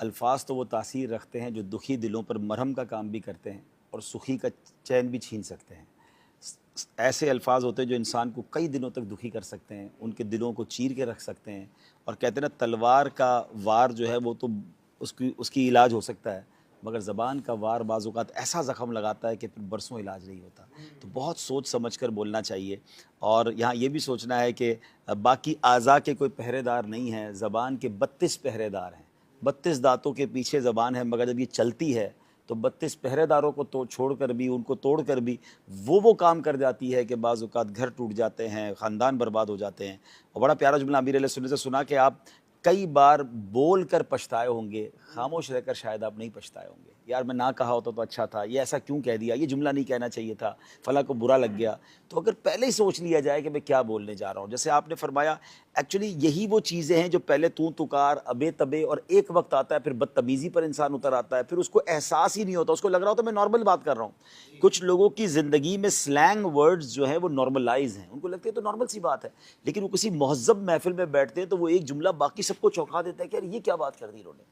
الفاظ تو وہ تاثیر رکھتے ہیں جو دکھی دلوں پر مرہم کا کام بھی کرتے ہیں اور سخی کا چین بھی چھین سکتے ہیں۔ ایسے الفاظ ہوتے ہیں جو انسان کو کئی دنوں تک دکھی کر سکتے ہیں، ان کے دلوں کو چیر کے رکھ سکتے ہیں، اور کہتے ہیں نا تلوار کا وار جو ہے وہ تو اس کی علاج ہو سکتا ہے، مگر زبان کا وار بعض اوقات ایسا زخم لگاتا ہے کہ پھر برسوں علاج نہیں ہوتا۔ تو بہت سوچ سمجھ کر بولنا چاہیے، اور یہاں یہ بھی سوچنا ہے کہ باقی اعضاء کے کوئی پہرے دار نہیں ہیں، زبان کے 32 پہرے دار ہیں، 32 دانتوں کے پیچھے زبان ہے، مگر جب یہ چلتی ہے تو 32 پہرے داروں کو چھوڑ کر بھی، ان کو توڑ کر بھی وہ کام کر جاتی ہے کہ بعض اوقات گھر ٹوٹ جاتے ہیں، خاندان برباد ہو جاتے ہیں۔ اور بڑا پیارا جملہ امیر علیہ سنت سے سنا کہ آپ کئی بار بول کر پچھتائے ہوں گے، خاموش رہ کر شاید آپ نہیں پچھتائے ہوں گے، یار میں نہ کہا ہوتا تو اچھا تھا، یہ ایسا کیوں کہہ دیا، یہ جملہ نہیں کہنا چاہیے تھا، فلاں کو برا لگ گیا۔ تو اگر پہلے ہی سوچ لیا جائے کہ میں کیا بولنے جا رہا ہوں، جیسے آپ نے فرمایا ایکچولی یہی وہ چیزیں ہیں جو پہلے تو تکار ابے تبے، اور ایک وقت آتا ہے پھر بدتمیزی پر انسان اتر آتا ہے، پھر اس کو احساس ہی نہیں ہوتا، اس کو لگ رہا ہوتا ہے میں نارمل بات کر رہا ہوں۔ کچھ لوگوں کی زندگی میں سلینگ ورڈز جو ہیں وہ نارملائز ہیں، ان کو لگتا ہے تو نارمل سی بات ہے، لیکن وہ کسی مہذب محفل میں بیٹھتے ہیں تو وہ ایک جملہ باقی سب کو چونکا دیتا ہے کہ یار یہ کیا بات کر دی انہوں نے۔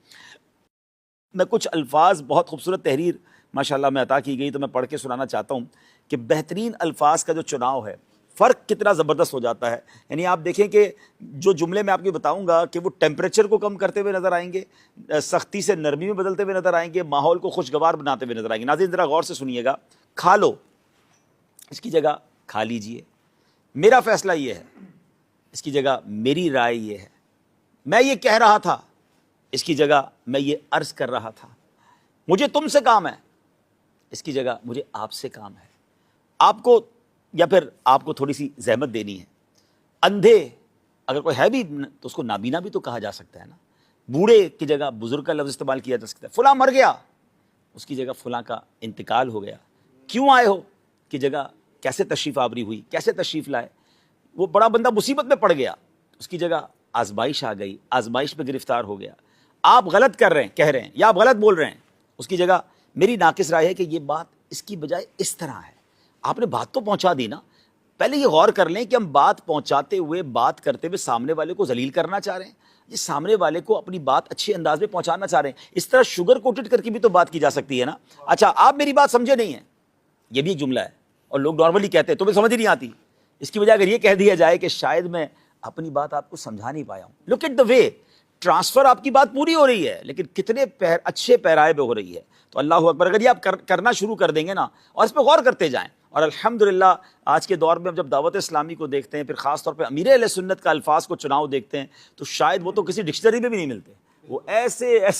میں کچھ الفاظ، بہت خوبصورت تحریر ماشاءاللہ میں عطا کی گئی تو میں پڑھ کے سنانا چاہتا ہوں کہ بہترین الفاظ کا جو چناؤ ہے فرق کتنا زبردست ہو جاتا ہے۔ یعنی آپ دیکھیں کہ جو جملے میں آپ کو بتاؤں گا کہ وہ ٹیمپریچر کو کم کرتے ہوئے نظر آئیں گے، سختی سے نرمی میں بدلتے ہوئے نظر آئیں گے، ماحول کو خوشگوار بناتے ہوئے نظر آئیں گے۔ ناظرین ذرا غور سے سنیے گا۔ کھا لو، اس کی جگہ کھا لیجئے۔ میرا فیصلہ یہ ہے، اس کی جگہ میری رائے یہ ہے۔ میں یہ کہہ رہا تھا، اس کی جگہ میں یہ عرض کر رہا تھا۔ مجھے تم سے کام ہے، اس کی جگہ مجھے آپ سے کام ہے۔ آپ کو یا پھر آپ کو تھوڑی سی زحمت دینی ہے۔ اندھے اگر کوئی ہے بھی تو اس کو نابینا بھی تو کہا جا سکتا ہے نا۔ بوڑھے کی جگہ بزرگ کا لفظ استعمال کیا جا سکتا ہے۔ فلاں مر گیا، اس کی جگہ فلاں کا انتقال ہو گیا۔ کیوں آئے ہو کی جگہ کیسے تشریف آوری ہوئی، کیسے تشریف لائے۔ وہ بڑا بندہ مصیبت میں پڑ گیا، اس کی جگہ آزمائش آ گئی، آزمائش میں گرفتار ہو گیا۔ آپ غلط کر رہے ہیں، کہہ رہے ہیں، یا آپ غلط بول رہے ہیں، اس کی جگہ میری ناقص رائے ہے کہ یہ بات اس کی بجائے اس طرح ہے۔ آپ نے بات تو پہنچا دی نا، پہلے یہ غور کر لیں کہ ہم بات پہنچاتے ہوئے، بات کرتے ہوئے سامنے والے کو ذلیل کرنا چاہ رہے ہیں، یہ سامنے والے کو اپنی بات اچھے انداز میں پہنچانا چاہ رہے ہیں۔ اس طرح شوگر کوٹڈ کر کے بھی تو بات کی جا سکتی ہے نا۔ اچھا آپ میری بات سمجھے نہیں ہیں، یہ بھی ایک جملہ ہے، اور لوگ نارملی کہتے ہیں تمہیں سمجھ ہی نہیں آتی۔ اس کی وجہ اگر یہ کہہ دیا جائے کہ شاید میں اپنی بات آپ کو سمجھا نہیں پایا ہوں۔ Look at the way, transfer آپ کی بات پوری ہو رہی ہے لیکن کتنے اچھے پیرائے پہ ہو رہی ہے۔ تو اللہ اکبر، اگر یہ آپ کرنا شروع کر دیں گے نا اور اس پہ غور کرتے جائیں، اور الحمدللہ آج کے دور میں ہم جب دعوت اسلامی کو دیکھتے ہیں، پھر خاص طور پہ امیر اہل سنت کا الفاظ کو چناؤ دیکھتے ہیں، تو شاید وہ تو کسی ڈکشنری میں بھی نہیں ملتے، وہ ایسے